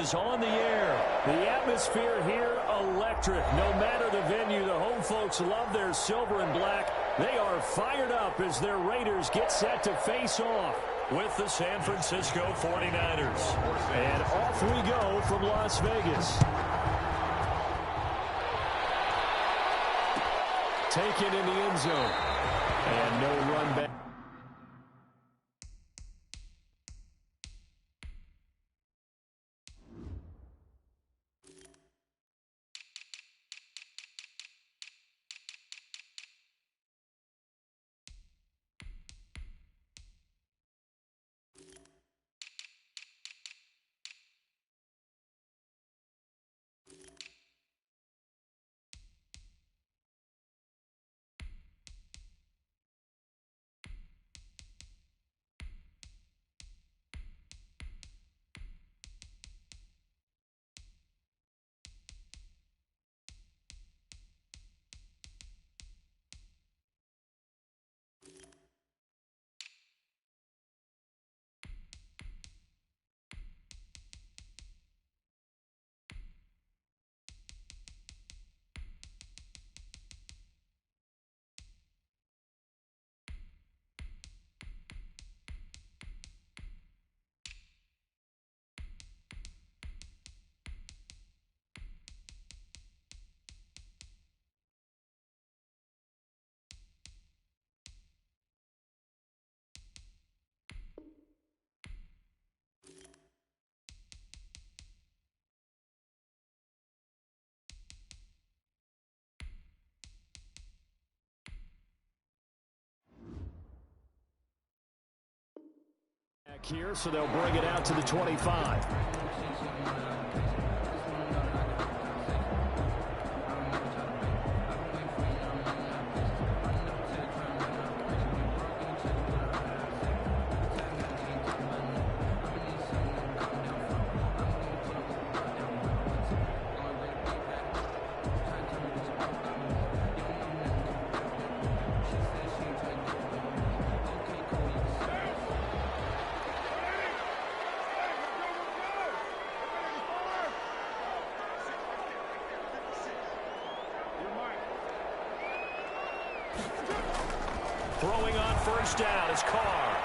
is on the air. The atmosphere here, electric. No matter the venue, the home folks love their silver and black. They are fired up as their Raiders get set to face off with the San Francisco 49ers. And off we go from Las Vegas. Taken in the end zone. And no run back. Here, so they'll bring it out to the 25. Throwing on first down is Carr.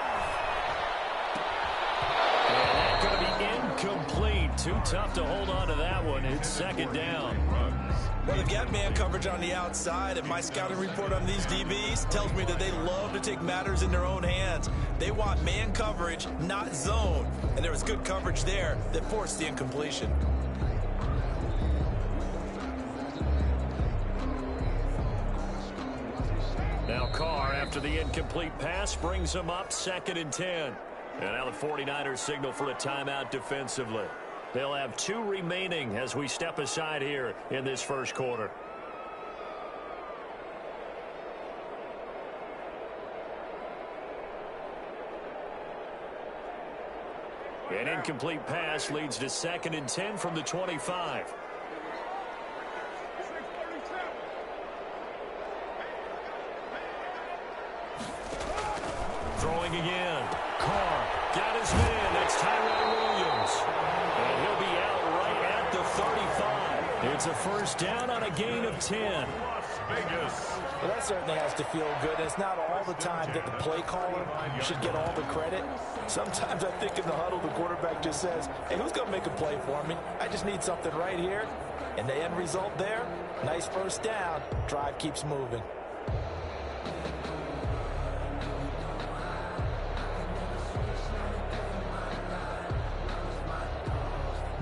And that's going to be incomplete. Too tough to hold on to that one. It's second down. Well, they've got man coverage on the outside, and my scouting report on these DBs tells me that they love to take matters in their own hands. They want man coverage, not zone. And there was good coverage there that forced the incompletion. Now Carr, after the incomplete pass, brings him up 2nd and 10. And now the 49ers signal for a timeout defensively. They'll have 2 remaining as we step aside here in this first quarter. An incomplete pass leads to 2nd and 10 from the 25. Throwing again. Carr got his man. That's Tyrell Williams. And he'll be out right at the 35. It's a first down on a gain of 10. Las Vegas. Well, that certainly has to feel good. It's not all the time that the play caller should get all the credit. Sometimes I think in the huddle, the quarterback just says, hey, who's going to make a play for me? I just need something right here. And the end result there, nice first down. Drive keeps moving.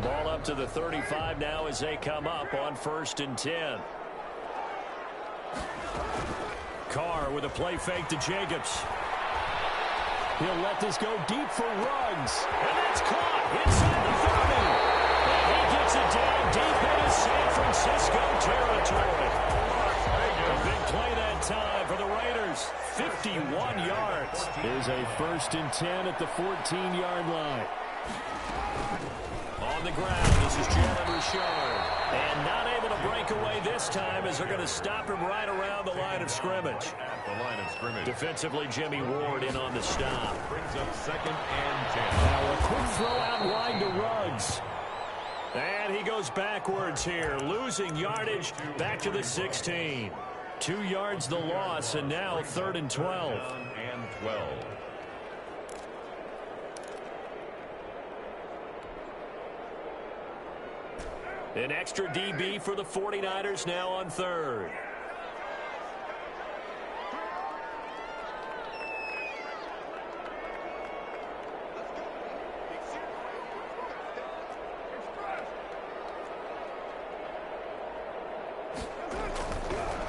Ball up to the 35 now as they come up on 1st and 10. Carr with a play fake to Jacobs. He'll let this go deep for Ruggs. And that's caught inside the 30. And he gets it down deep into San Francisco territory. A big play that time for the Raiders. 51 yards. Is a 1st and 10 at the 14-yard line. On the ground, this is Jalen Richard. And not able to break away this time as they're going to stop him right around the line of scrimmage. At the line of scrimmage. Defensively, Jimmy Ward in on the stop. Brings up 2nd and 10. Now a quick throw out wide to Ruggs. goes backwards here, losing yardage back to the 16. 2 yards the loss, and now 3rd and 12. And 12. An extra DB for the 49ers now on 3rd.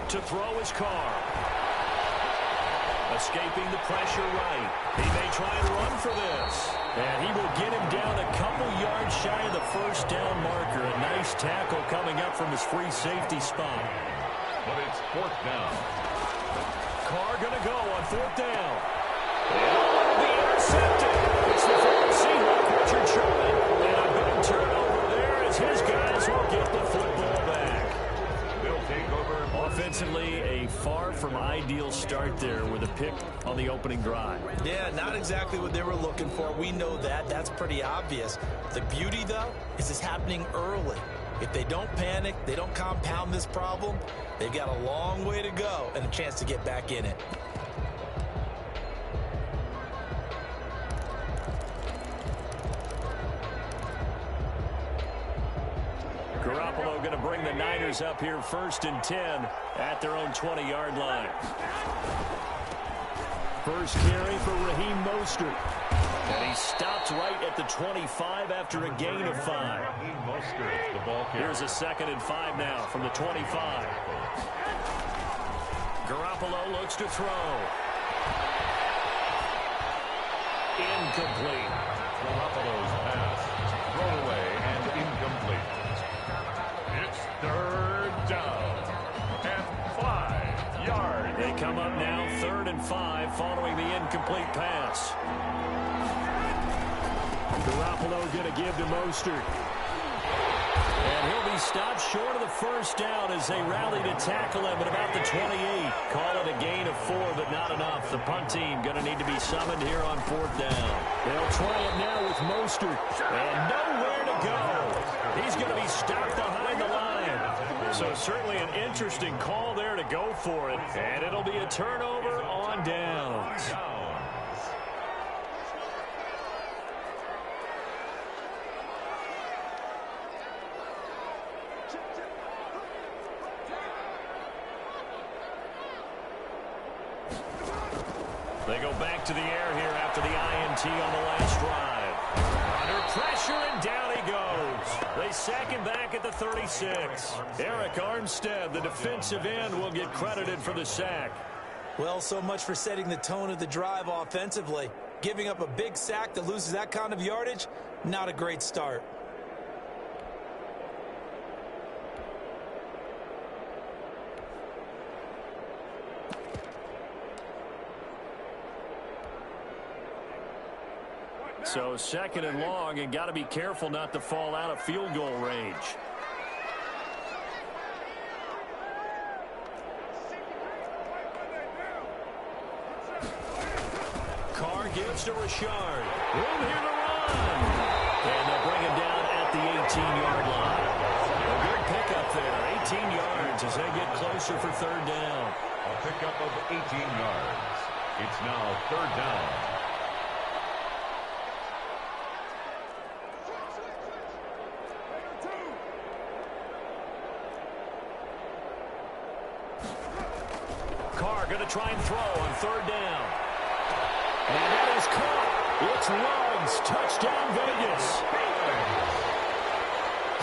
To throw his Carr. Escaping the pressure right. He may try and run for this. And he will get him down a couple yards shy of the first down marker. A nice tackle coming up from his free safety spot. But it's 4th down. Carr going to go on 4th down. And it'll be intercepted. It's the former Seahawk, Richard Sherman. And a big turnover there as his guys will get the football back. They'll take over. Offensively, a far from ideal start there with a pick on the opening drive. Yeah, not exactly what they were looking for. We know that. That's pretty obvious. The beauty, though, is it's happening early. If they don't panic, they don't compound this problem, they've got a long way to go and a chance to get back in it. Garoppolo going to bring the Niners up here 1st and 10 at their own 20-yard line. First carry for Raheem Mostert. And he stopped right at the 25 after a gain of 5. Mostert, the ball carrier. Here's a 2nd and 5 now from the 25. Garoppolo looks to throw. Incomplete. Garoppolo's pass. Thrown away and incomplete. It's 3rd down and 5 yards. They come up now 3rd and 5 following the incomplete pass. Garoppolo going to give to Mostert. And he'll be stopped short of the first down as they rally to tackle him at about the 28. Call it a gain of 4, but not enough. The punt team going to need to be summoned here on 4th down. They'll try it now with Mostert. And nowhere to go. He's going to be stopped behind the line. So certainly an interesting call there to go for it. And it'll be a turnover on downs. They go back to the air here after the INT on the last drive. Under pressure, and down he goes. They sack him back at the 36. Eric Armstead, the defensive end, will get credited for the sack. Well, so much for setting the tone of the drive offensively. Giving up a big sack that loses that kind of yardage, not a great start. So 2nd and long, and got to be careful not to fall out of field goal range. Carr gives to Richard. Room here to run. And they'll bring him down at the 18-yard line. A good pickup there, 18 yards as they get closer for 3rd down. A pickup of 18 yards. It's now 3rd down. Carr going to try and throw on 3rd down. And that is caught. It's Ruggs. Touchdown, Vegas.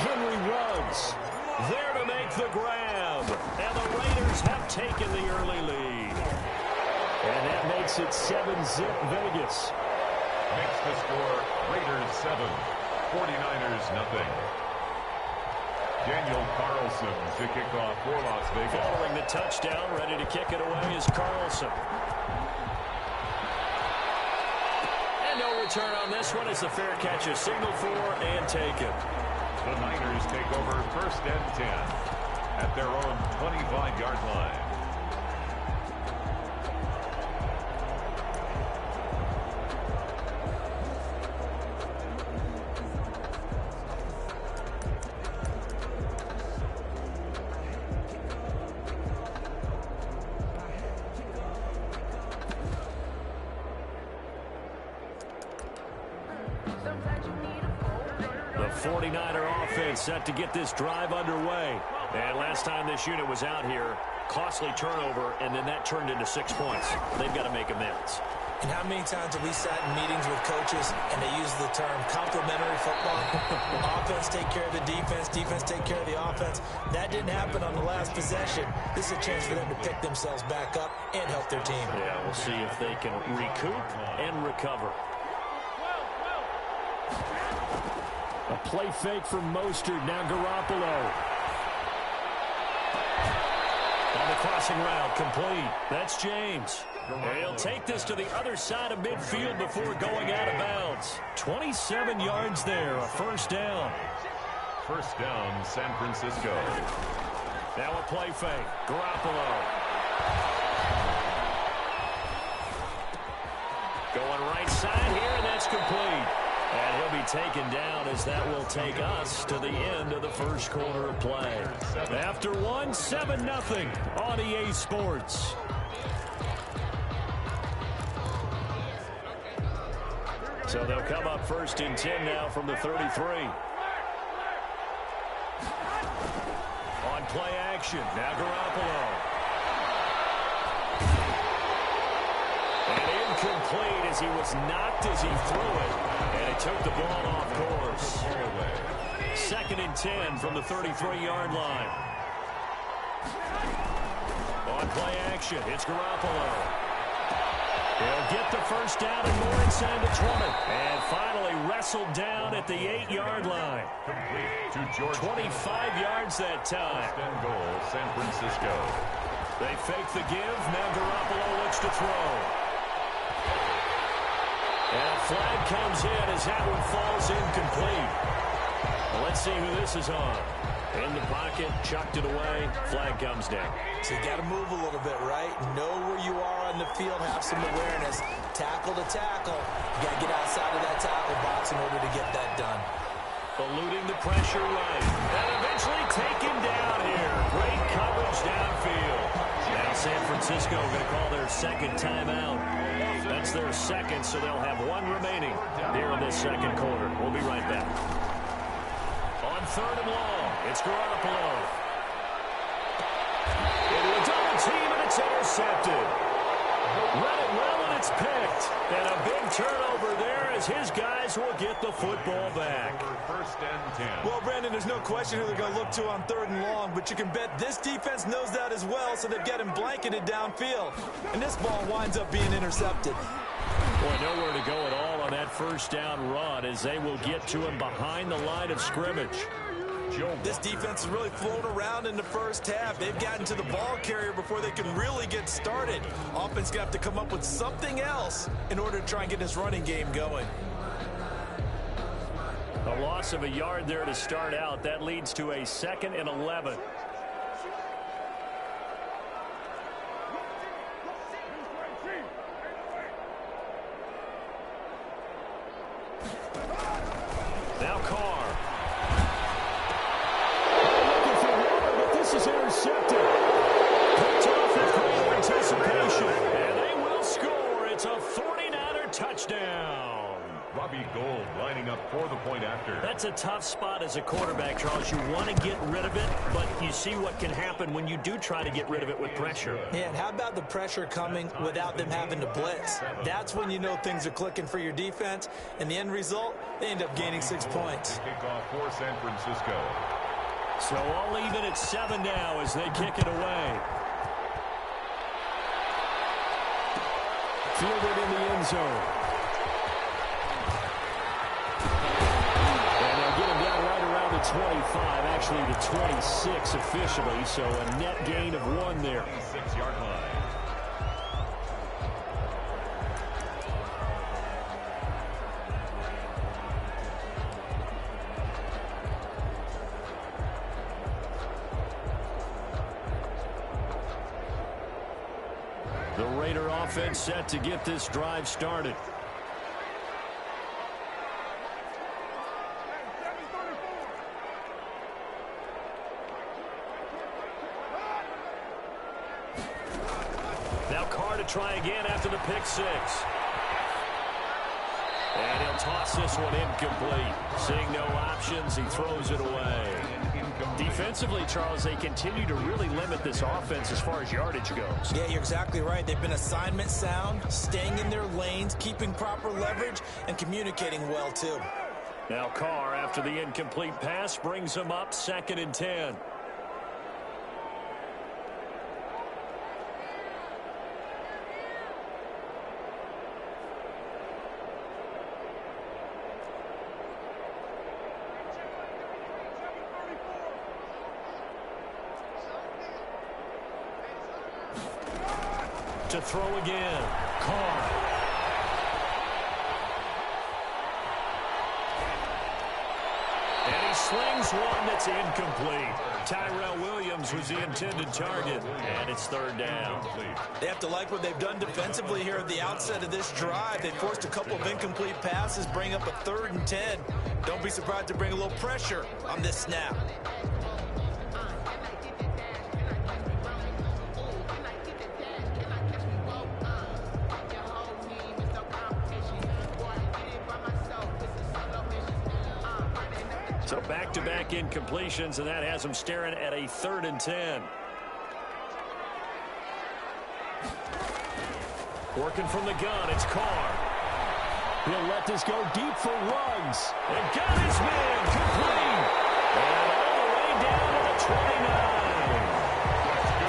Henry Ruggs there to make the grab. And the Raiders have taken the early lead. And that makes it 7-zip Vegas. Makes the score Raiders 7, 49ers nothing. Daniel Carlson to kick off for Las Vegas. Following the touchdown, ready to kick it away is Carlson. And no return on this one as the fair catch is signaled for and taken. The Niners take over 1st and 10 at their own 25-yard line. 49er offense set to get this drive underway. And last time this unit was out here, costly turnover, and then that turned into 6 points. They've got to make amends. And how many times have we sat in meetings with coaches and they use the term complementary football? Offense take care of the defense, defense take care of the offense. That didn't happen on the last possession. This is a chance for them to pick themselves back up and help their team. Yeah, we'll see if they can recoup and recover. A play fake for Mostert. Now Garoppolo. On the crossing route, complete. That's James. He'll take this to the other side of midfield before going out of bounds. 27 yards there, a first down. First down, San Francisco. Now a play fake. Garoppolo. Going right side here, and that's complete. And he'll be taken down as that will take us to the end of the first quarter of play. After one, 7-0 on EA Sports. So they'll come up first and 10 now from the 33. On play action, now Garoppolo. And incomplete as he was knocked as he threw it. And it took the ball off course. Second and 10 from the 33-yard line. On play action, it's Garoppolo. He'll get the first down and more inside the 20. And finally wrestled down at the 8-yard line. Complete to George. 25 yards that time. First and goal, San Francisco. They fake the give. Now Garoppolo looks to throw. And a flag comes in as that one falls incomplete. Well, let's see who this is on. In the pocket, chucked it away, flag comes down. So you got to move a little bit, right? Know where you are on the field, have some awareness. Tackle to tackle. You got to get outside of that tackle box in order to get that done. Eluding the pressure right. And eventually taken down here. Great coverage downfield. Now San Francisco going to call their second timeout. That's their second, so they'll have one remaining here in this second quarter. We'll be right back. On third and long, it's Garoppolo. Into a double team, and it's intercepted. Read it well, and it's picked. And a big turnover there as his guys will get the football back. First and 10. Well, Brandon, there's no question who they're going to look to on third and long, but you can bet this defense knows that as well, so they've got him blanketed downfield. And this ball winds up being intercepted. Boy, nowhere to go at all on that first down run as they will get to him behind the line of scrimmage. This defense has really flown around in the first half. They've gotten to the ball carrier before they can really get started. Offense going to have to come up with something else in order to try and get this running game going. A loss of a yard there to start out. That leads to a 2nd and 11. Now Carr. Looking for water, but this is intercepted. Picked off with great anticipation. And they will score. It's a 49er touchdown. Robbie Gould lining up for the point after. That's a tough spot as a quarterback, Charles. You want to get rid of it, but you see what can happen when you do try to get rid of it with pressure. Yeah, and how about the pressure coming without them having to blitz? That's when you know things are clicking for your defense, and the end result, they end up gaining 6 points. Kickoff for San Francisco. So all even at 7 now as they kick it away. Fielded in the end zone. And they'll get him down right around the 25, actually the 26 officially, so a net gain of 1 there. 6-yard line. The Raider offense set to get this drive started. Now Carr to try again after the pick 6. And he'll toss this one incomplete. Seeing no options, he throws it away. Defensively, Charles, they continue to really limit this offense as far as yardage goes. Yeah, you're exactly right. They've been assignment sound, staying in their lanes, keeping proper leverage, and communicating well, too. Now Carr, after the incomplete pass, brings him up 2nd and 10. To throw again, Carr. And he slings one that's incomplete. Tyrell Williams was the intended target, and it's 3rd down. They have to like what they've done defensively here at the outset of this drive. They forced a couple of incomplete passes, bring up a 3rd and 10. Don't be surprised to bring a little pressure on this snap. So back-to-back incompletions, and that has them staring at a 3rd and 10. Working from the gun, it's Carr. He'll let this go deep for Ruggs. And got his man complete. And all the way down to the 29.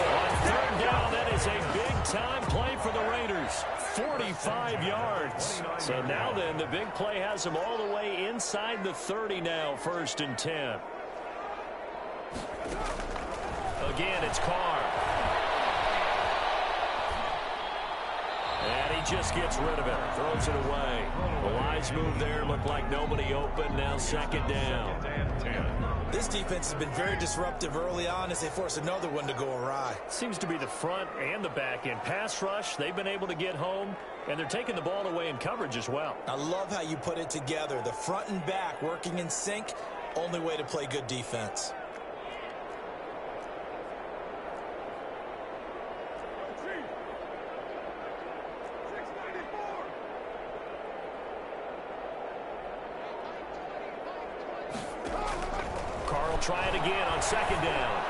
On 3rd down, that is a big-time play for the Raiders. 45 yards. So now then, the big play has them all the way inside the 30 now, 1st and 10. Again, it's Carr. And he just gets rid of it, throws it away. The wise move there, looked like nobody open, now 2nd down. This defense has been very disruptive early on as they force another one to go awry. Seems to be the front and the back end. Pass rush, they've been able to get home, and they're taking the ball away in coverage as well. I love how you put it together. The front and back working in sync, only way to play good defense. Try it again on 2nd down.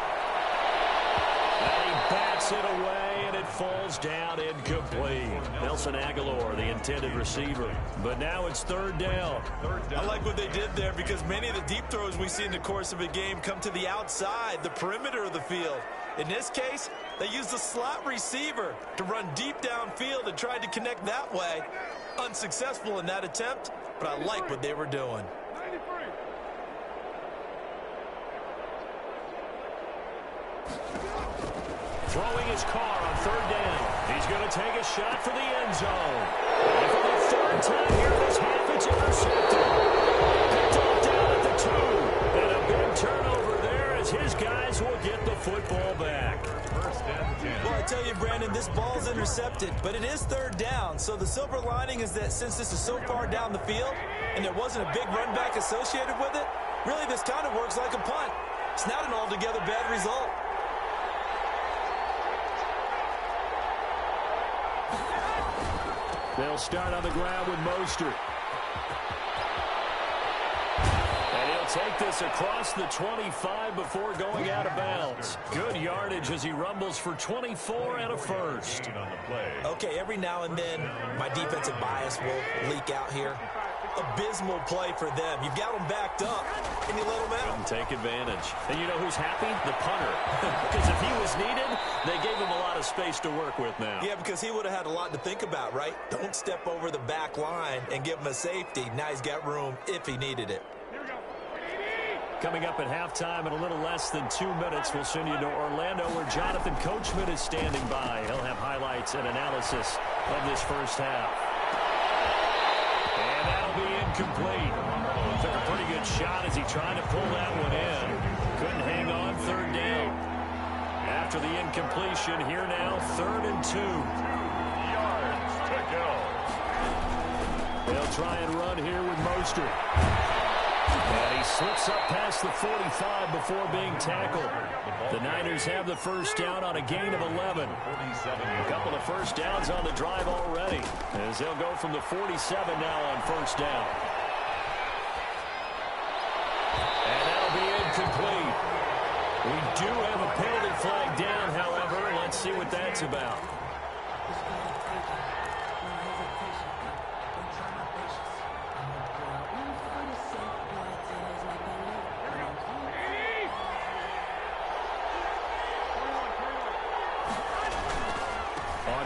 And he bats it away, and it falls down incomplete. Nelson Aguilar, the intended receiver. But now it's 3rd down. I like what they did there because many of the deep throws we see in the course of a game come to the outside, the perimeter of the field. In this case, they used the slot receiver to run deep downfield and tried to connect that way. Unsuccessful in that attempt, but I like what they were doing. Throwing his Carr on 3rd down. He's going to take a shot for the end zone. And for the 3rd time here this half, it's intercepted. Picked off down at the 2. And a big turnover there as his guys will get the football back. 1st and 10. Well, I tell you, Brandon, this ball's intercepted, but it is 3rd down. So the silver lining is that since this is so far down the field and there wasn't a big run back associated with it, really this kind of works like a punt. It's not an altogether bad result. They'll start on the ground with Mostert. And he'll take this across the 25 before going out of bounds. Good yardage as he rumbles for 24 and a first. Okay, every now and then, my defensive bias will leak out here. Abysmal play for them. You've got them backed up, and you let them out. And take advantage. And you know who's happy? The punter. Because if he was needed, they gave him a lot of space to work with now. Yeah, because he would have had a lot to think about, right? Don't step over the back line and give him a safety. Now he's got room if he needed it. Coming up at halftime in a little less than 2 minutes, we'll send you to Orlando where Jonathan Coachman is standing by. He'll have highlights and analysis of this first half. And that'll be incomplete. Took a pretty good shot as he tried to pull that one in. Couldn't hang on, 3rd down. After the incompletion, here now, 3rd and 2. 2 yards to go. They'll try and run here with Mostert. And he slips up past the 45 before being tackled. The Niners have the first down on a gain of 11. A couple of first downs on the drive already, as they'll go from the 47 now on first down. And that'll be incomplete. We do have a penalty flag down, however. Let's see what that's about.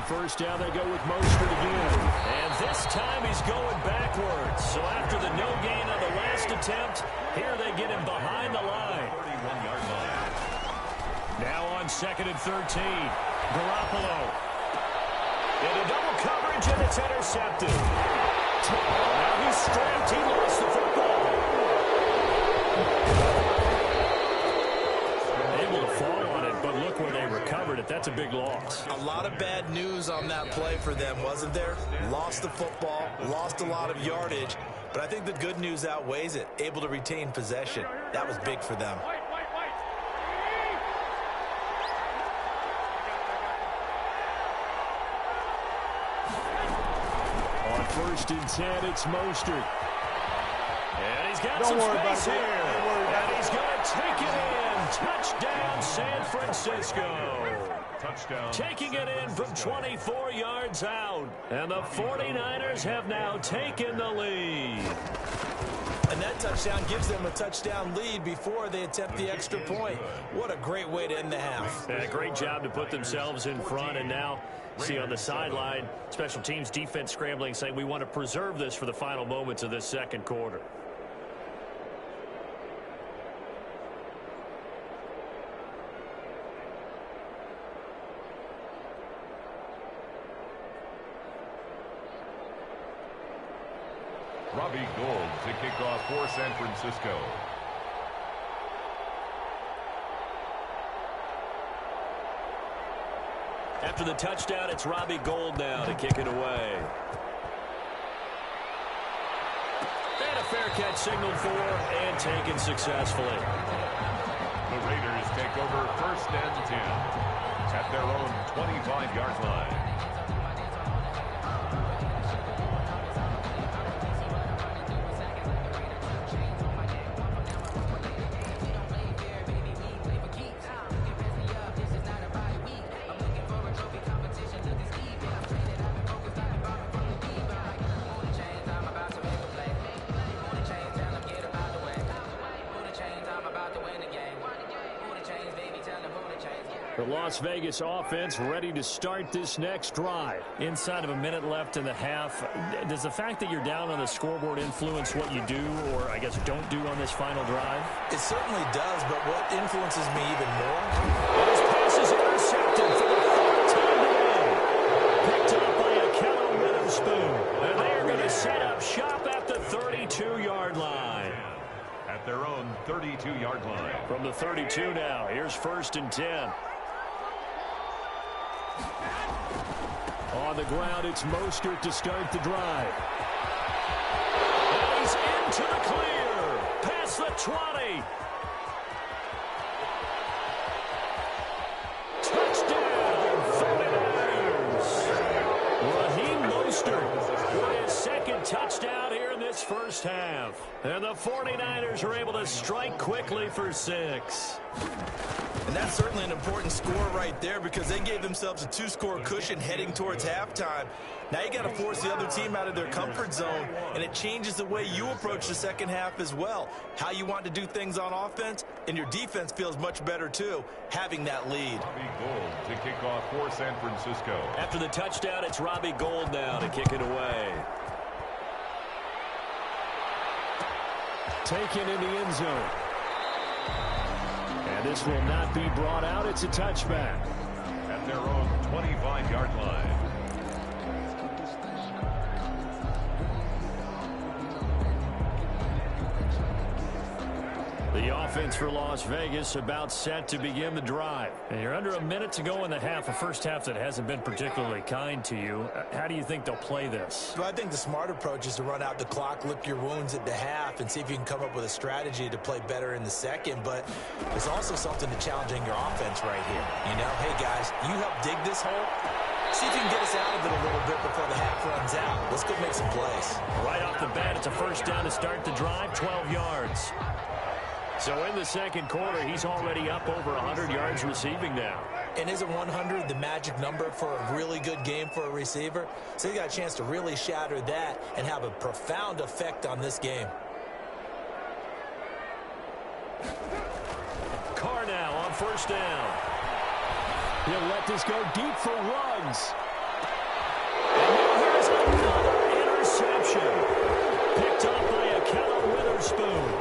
First down, they go with Mostert again. And this time he's going backwards. So after the no gain on the last attempt, here they get him behind the line. 31-yard line. Now on 2nd and 13. Garoppolo. Into double coverage, and it's intercepted. Now he's stripped. He lost the football. Able to fall on it, but look where they recovered it. That's a big loss. A lot of bad news on that play for them, wasn't there? Lost the football, lost a lot of yardage, but I think the good news outweighs it. Able to retain possession. That was big for them. On 1st and 10, it's Mostert. And he's got some space here. And he's going to take it in. Touchdown, San Francisco. Touchdown. Taking it in from 24 yards out. And the 49ers have now taken the lead. And that touchdown gives them a touchdown lead before they attempt the extra point. What a great way to end the half. And a great job to put themselves in front. And now, see on the sideline, special teams defense scrambling, saying we want to preserve this for the final moments of this second quarter. Robbie Gould to kick off for San Francisco. After the touchdown, it's Robbie Gould now to kick it away. And a fair catch signaled for and taken successfully. The Raiders take over 1st and 10 at their own 25-yard line. The Las Vegas offense ready to start this next drive. Inside of a minute left in the half, does the fact that you're down on the scoreboard influence what you do, or I guess don't do on this final drive? It certainly does, but what influences me even more? His pass is intercepted for the 3rd time today. Picked up by a Keller Witherspoon. And they are going to set up shop at the 32-yard line. At their own 32-yard line. From the 32 now, here's 1st and 10. On the ground, it's Mostert to start the drive. And he's into the clear. Past the 20. Touchdown, 49ers. Raheem Mostert with his 2nd touchdown here in this first half. And the 49ers are able to strike quickly for 6. And that's certainly an important score right there because they gave themselves a 2-score cushion heading towards halftime. Now you got to force the other team out of their comfort zone, and it changes the way you approach the second half as well. How you want to do things on offense, and your defense feels much better too, having that lead. Robbie Gould to kick off for San Francisco. After the touchdown, it's Robbie Gould now to kick it away. Taken in the end zone. And this will not be brought out. It's a touchback. At their own 25-yard line. The The offense for Las Vegas about set to begin the drive. And you're under a minute to go in the half, a first half that hasn't been particularly kind to you. How do you think they'll play this? Well, I think the smart approach is to run out the clock, lick your wounds at the half, and see if you can come up with a strategy to play better in the second. But there's also something to challenging your offense right here. You know, hey, guys, you help dig this hole. See if you can get us out of it a little bit before the half runs out. Let's go make some plays. Right off the bat, it's a first down to start the drive, 12 yards. So in the second quarter, he's already up over 100 yards receiving now. And isn't 100 the magic number for a really good game for a receiver? So he got a chance to really shatter that and have a profound effect on this game. Carr now on first down. He'll let this go deep for Ruggs. And now here's another interception. Picked up by a Keller Witherspoon.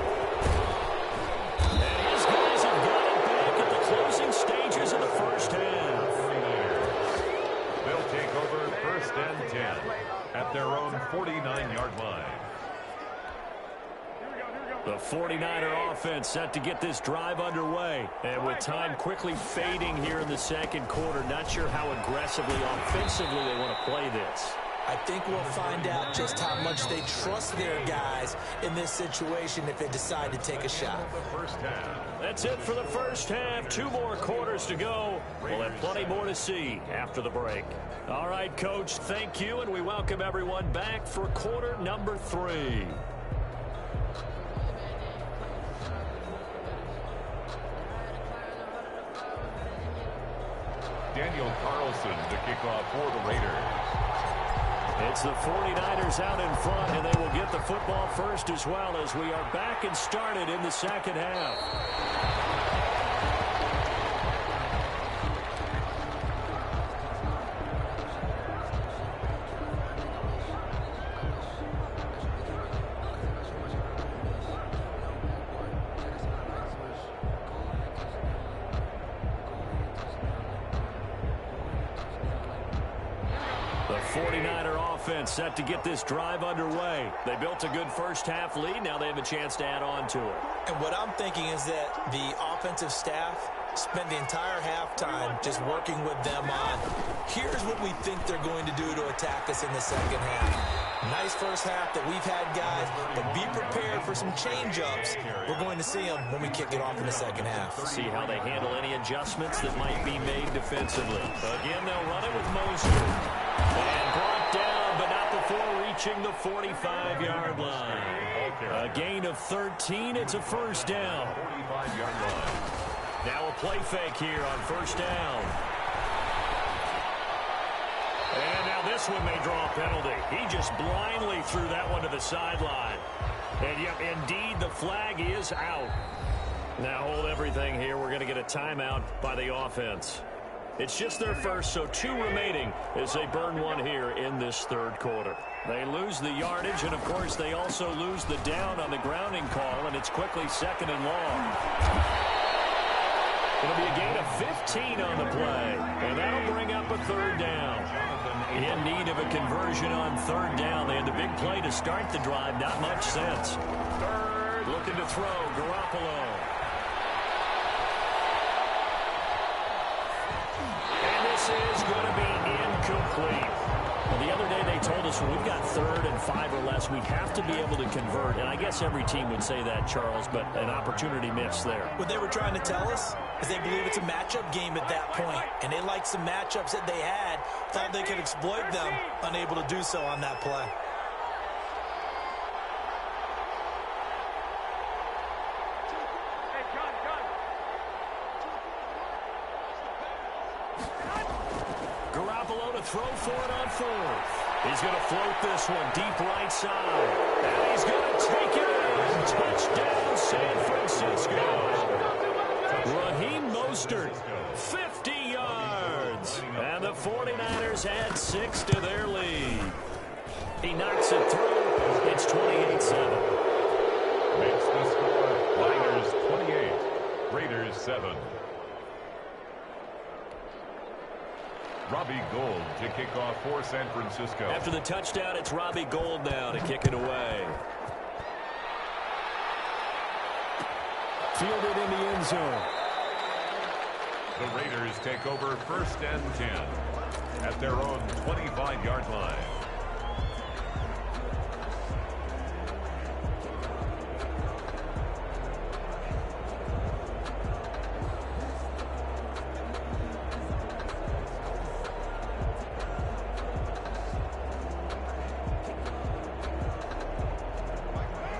And his guys have got it back at the closing stages of the first half. They'll take over first and 10 at their own 49-yard line. The 49er offense set to get this drive underway. And with time quickly fading here in the second quarter, not sure how aggressively, offensively they want to play this. I think we'll find out just how much they trust their guys in this situation if they decide to take a shot. That's it for the first half. 2 more quarters to go. We'll have plenty more to see after the break. All right, Coach, thank you, and we welcome everyone back for quarter number 3. Daniel Carlson to kick off for the Raiders. It's the 49ers out in front, and they will get the football first as well as we are back and started in the second half. The 49er offense set to get this drive underway. They built a good first half lead. Now they have a chance to add on to it. And what I'm thinking is that the offensive staff spent the entire halftime just working with them on, here's what we think they're going to do to attack us in the second half. Nice first half that we've had, guys, but be prepared for some change-ups. We're going to see them when we kick it off in the second half. See how they handle any adjustments that might be made defensively. Again, they'll run it with Mostert. And brought down, but not before reaching the 45-yard line. A gain of 13. It's a first down. 45-yard line. Now a play fake here on first down. And now this one may draw a penalty. He just blindly threw that one to the sideline. And yep, indeed, the flag is out. Now hold everything here. We're going to get a timeout by the offense. It's just their first, so 2 remaining as they burn one here in this third quarter. They lose the yardage, and, of course, they also lose the down on the grounding call, and it's quickly second and long. It'll be a gain of 15 on the play, and that'll bring up a third down. In need of a conversion on third down. They had the big play to start the drive. Not much sense. Third, looking to throw, Garoppolo. This is going to be incomplete. Well, the other day they told us when we've got third and 5 or less, we have to be able to convert. And I guess every team would say that, Charles, but an opportunity missed there. What they were trying to tell us is they believe it's a matchup game at that point. And they liked some matchups that they had, thought they could exploit them, unable to do so on that play. Throw for it on fourth. He's going to float this one deep right side. And he's going to take it in. Touchdown, San Francisco. Raheem Mostert, 50 yards. And the 49ers add 6 to their lead. He knocks it through. It's 28-7. Makes the score Niners 28, Raiders 7. Robbie Gould to kick off for San Francisco. After the touchdown, it's Robbie Gould now to kick it away. Fielded in the end zone. The Raiders take over 1st and 10 at their own 25-yard line.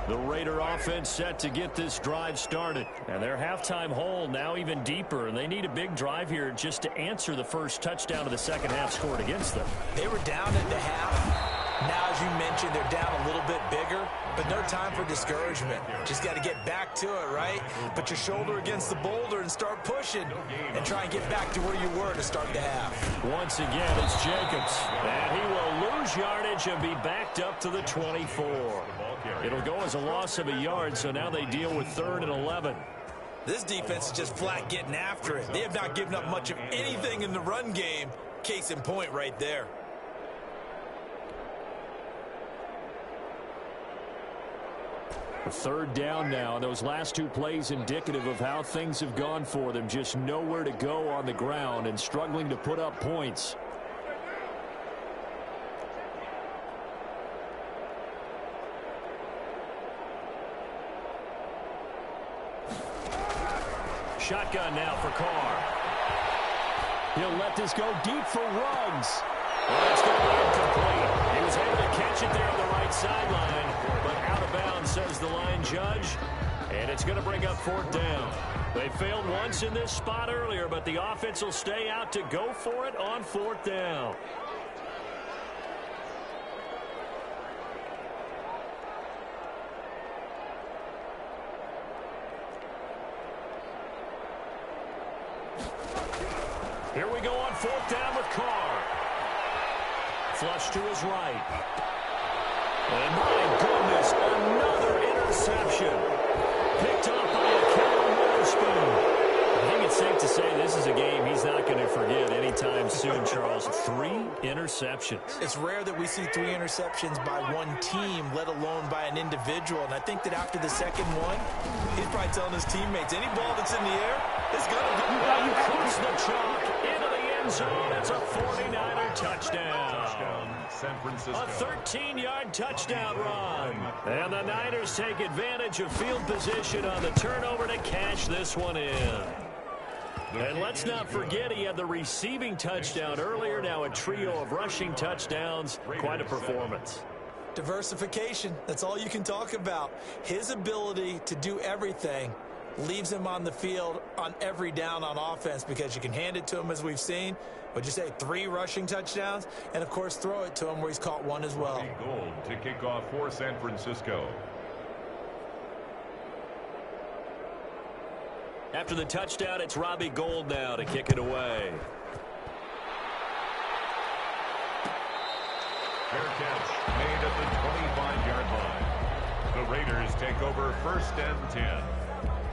The Raider offense set to get this drive started. And their halftime hole now even deeper. And they need a big drive here just to answer the first touchdown of the second half scored against them. They were down at the half. Now, as you mentioned, they're down a little bit bigger. But no time for discouragement. Just got to get back to it, right? Put your shoulder against the boulder and start pushing. And try and get back to where you were to start the half. Once again, it's Jacobs. And he will lose yardage and be backed up to the 24. It'll go as a loss of a yard, so now they deal with 3rd and 11. This defense is just flat getting after it. They have not given up much of anything in the run game. Case in point right there. A 3rd down now. Those last 2 plays indicative of how things have gone for them. Just nowhere to go on the ground and struggling to put up points. Shotgun now for Carr. He'll let this go deep for Ruggs. Well, it's going to be incomplete. He was able to catch it there on the right sideline, but out of bounds, says the line judge. And it's going to bring up 4th down. They failed once in this spot earlier, but the offense will stay out to go for it on 4th down. Here we go on 4th down with Carr. Flush to his right. And my goodness, another interception. Picked up by a Kevin Witherspoon. I think it's safe to say this is a game he's not going to forget anytime soon, Charles. 3 interceptions. It's rare that we see 3 interceptions by one team, let alone by an individual. And I think that after the second one, he's probably telling his teammates, any ball that's in the air is going to go. Across the chalk into the end zone. It's a 49er touchdown. San Francisco. A 13-yard touchdown run. And the Niners take advantage of field position on the turnover to cash this one in. And let's not forget he had the receiving touchdown earlier. Now a trio of rushing touchdowns. Quite a performance. Diversification. That's all you can talk about. His ability to do everything leaves him on the field on every down on offense because you can hand it to him, as we've seen. Would you say 3 rushing touchdowns? And, of course, throw it to him where he's caught 1 as well. Gold to kick off for San Francisco. After the touchdown, it's Robbie Gould now to kick it away. Fair catch made at the 25-yard line. The Raiders take over 1st and 10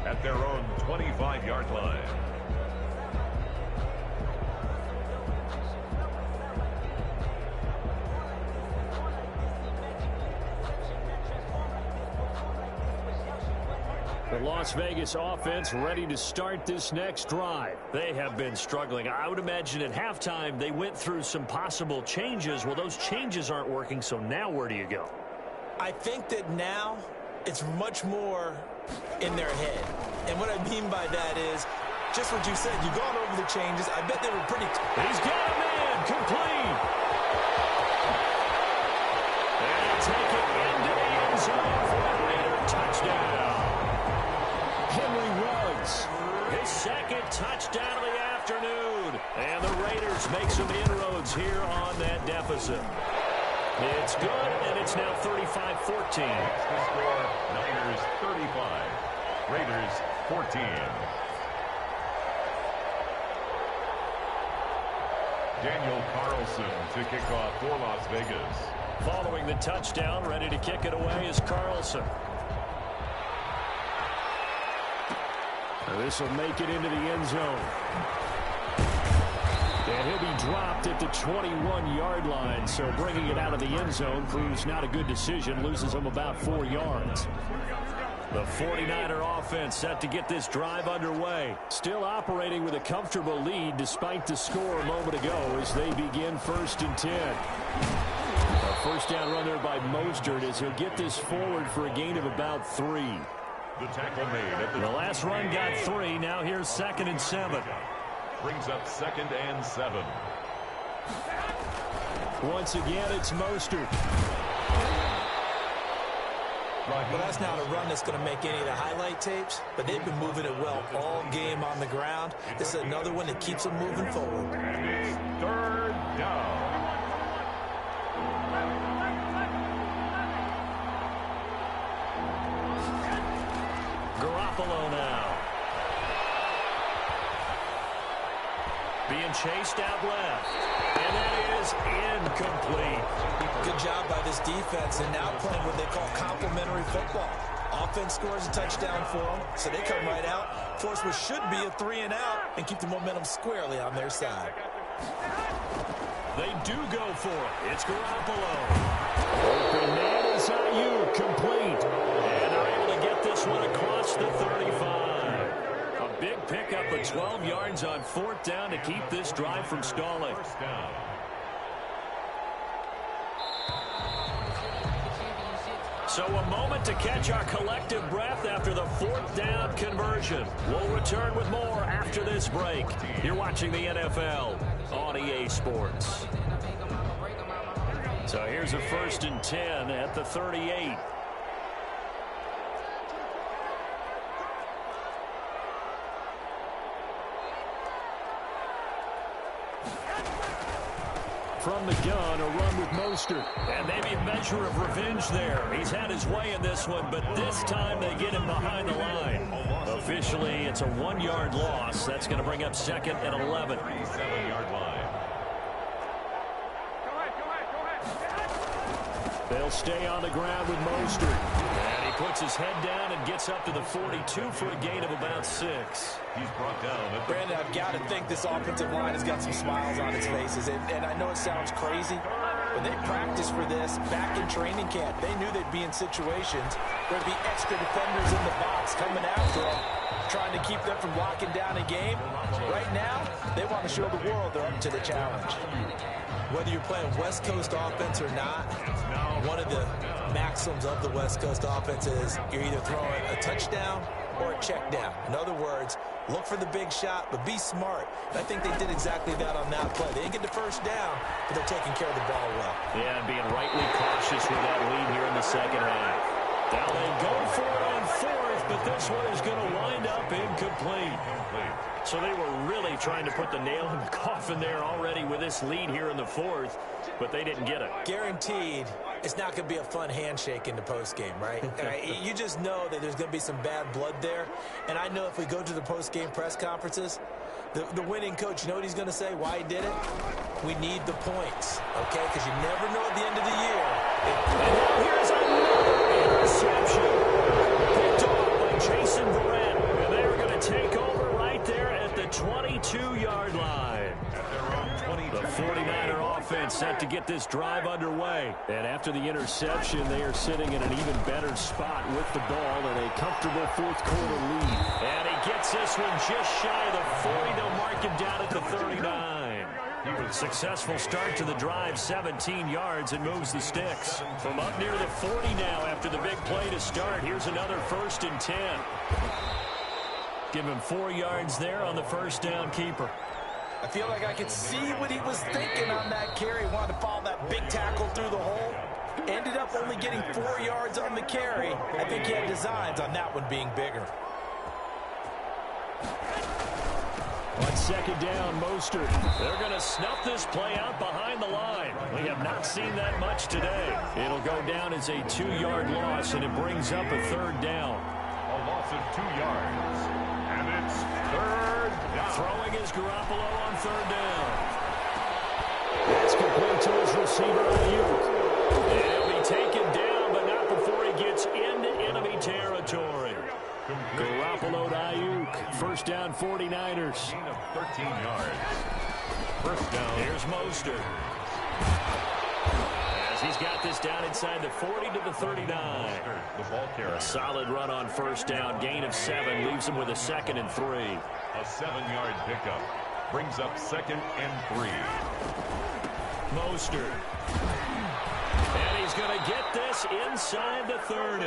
at their own 25-yard line. The Las Vegas offense ready to start this next drive. They have been struggling. I would imagine at halftime they went through some possible changes. Well, those changes aren't working, so now where do you go? I think that now it's much more in their head. And what I mean by that is just what you said. You've gone over the changes. I bet they were pretty... He's got a man complete. And take it into the end zone for a Raider touchdown. Henry Ruggs, his 2nd touchdown of the afternoon. And the Raiders make some inroads here on that deficit. It's good, and it's now 35-14. The score, Niners 35, Raiders 14. Daniel Carlson to kick off for Las Vegas. Following the touchdown, ready to kick it away is Carlson. This will make it into the end zone. And he'll be dropped at the 21-yard line, so bringing it out of the end zone proves not a good decision, loses him about 4 yards. The 49er offense set to get this drive underway. Still operating with a comfortable lead despite the score a moment ago as they begin 1st and 10. A first down run there by Mostert as he'll get this forward for a gain of about 3. The tackle made at The last run got 3. Now here's 2nd and 7. Brings up 2nd and 7. Once again, it's Mostert. Well, that's not a run that's going to make any of the highlight tapes, but they've been moving it well all game on the ground. This is another one that keeps them moving forward. And it's 3rd down. Garoppolo now. Being chased out left. And that is incomplete. Good job by this defense, and now playing what they call complementary football. Offense scores a touchdown for them, so they come right out, force what should be a 3 and out, and keep the momentum squarely on their side. They do go for it. It's Garoppolo. Open man is Ayuk, complete. And they're able to get this one across the 35. A big pickup of 12 yards on 4th down to keep this drive from stalling. First down. So a moment to catch our collective breath after the 4th down conversion. We'll return with more after this break. You're watching the NFL on EA Sports. So here's a 1st and 10 at the 38. From the gun, a run with Mostert. And maybe a measure of revenge there. He's had his way in this one, but this time they get him behind the line. Officially, it's a 1-yard loss. That's going to bring up 2nd and 11. 7-yard line. They'll stay on the ground with Mostert. And he puts his head down and gets up to the 42 for a gain of about 6. He's brought down. Brandon, I've got to think this offensive line has got some smiles on its faces. And I know it sounds crazy, but they practiced for this back in training camp. They knew they'd be in situations where there'd be extra defenders in the box coming after them, trying to keep them from locking down a game. Right now, they want to show the world they're up to the challenge. Whether you're playing West Coast offense or not, one of the maxims of the West Coast offense is you're either throwing a touchdown or a check down. In other words, look for the big shot, but be smart. And I think they did exactly that on that play. They didn't get the first down, but they're taking care of the ball well. Yeah, and being rightly cautious with that lead here in the 2nd half. Now they go for it on 4th, but this one is going to wind up incomplete. So they were really trying to put the nail in the coffin there already with this lead here in the 4th, but they didn't get it. Guaranteed, it's not going to be a fun handshake in the postgame, right? You just know that there's going to be some bad blood there. And I know if we go to the postgame press conferences, the winning coach, you know what he's going to say, why he did it? We need the points, okay? Because you never know at the end of the year. And now here's another interception. Picked off by Jason Verrett. And they're going to take over right there at the 22-yard line. The 49er offense set to get this drive underway. And after the interception, they are sitting in an even better spot with the ball and a comfortable 4th quarter lead. And he gets this one just shy of the 40. They'll mark him down at the 39. Successful start to the drive, 17 yards, and moves the sticks. From up near the 40 now after the big play to start. Here's another 1st and 10. Give him 4 yards there on the first down keeper. I feel like I could see what he was thinking on that carry. Wanted to follow that big tackle through the hole. Ended up only getting 4 yards on the carry. I think he had designs on that one being bigger. On 2nd down, Mostert. They're going to snuff this play out behind the line. We have not seen that much today. It'll go down as a 2-yard loss, and it brings up a 3rd down. A loss of 2 yards. And it's 3rd down. Throwing is Garoppolo on 3rd down. That's complete to his receiver, Ayuk. And he'll be taken down, but not before he gets into enemy territory. Garoppolo to Ayuk. First down, 49ers. Gain of 13 yards. First down. Here's Mostert. As He's got this down inside the 40 to the 39. The ball carrier. A solid run on first down. Gain of 7 leaves him with a 2nd and 3. A 7-yard pickup brings up 2nd and 3. Mostert. And he's going to get this inside the 30.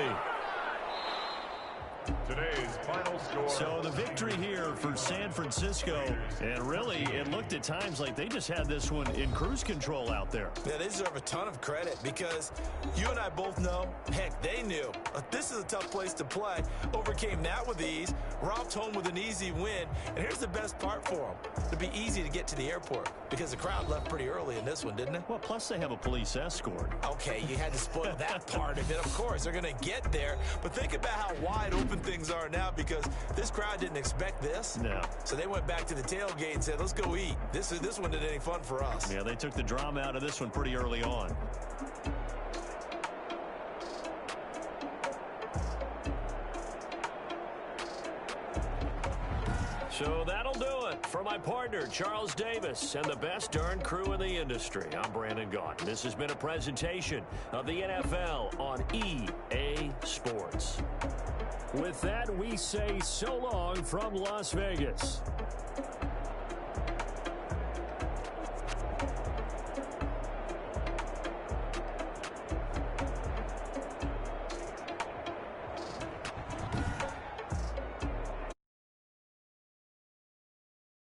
Today's final score. So the victory here for San Francisco, and really it looked at times like they just had this one in cruise control out there. Yeah, they deserve a ton of credit because you and I both know, heck, they knew. This is a tough place to play. Overcame that with ease, romped home with an easy win, and here's the best part for them. It'd be easy to get to the airport because the crowd left pretty early in this one, didn't it? Well, plus they have a police escort. Okay, you had to spoil that part of it. Of course, they're going to get there, but think about how wide open things are now because this crowd didn't expect this. No. So they went back to the tailgate and said, let's go eat. This one didn't any fun for us. Yeah, they took the drama out of this one pretty early on. So that'll do it for my partner, Charles Davis, and the best darn crew in the industry. I'm Brandon Gaughan. This has been a presentation of the NFL on EA Sports. With that, we say so long from Las Vegas.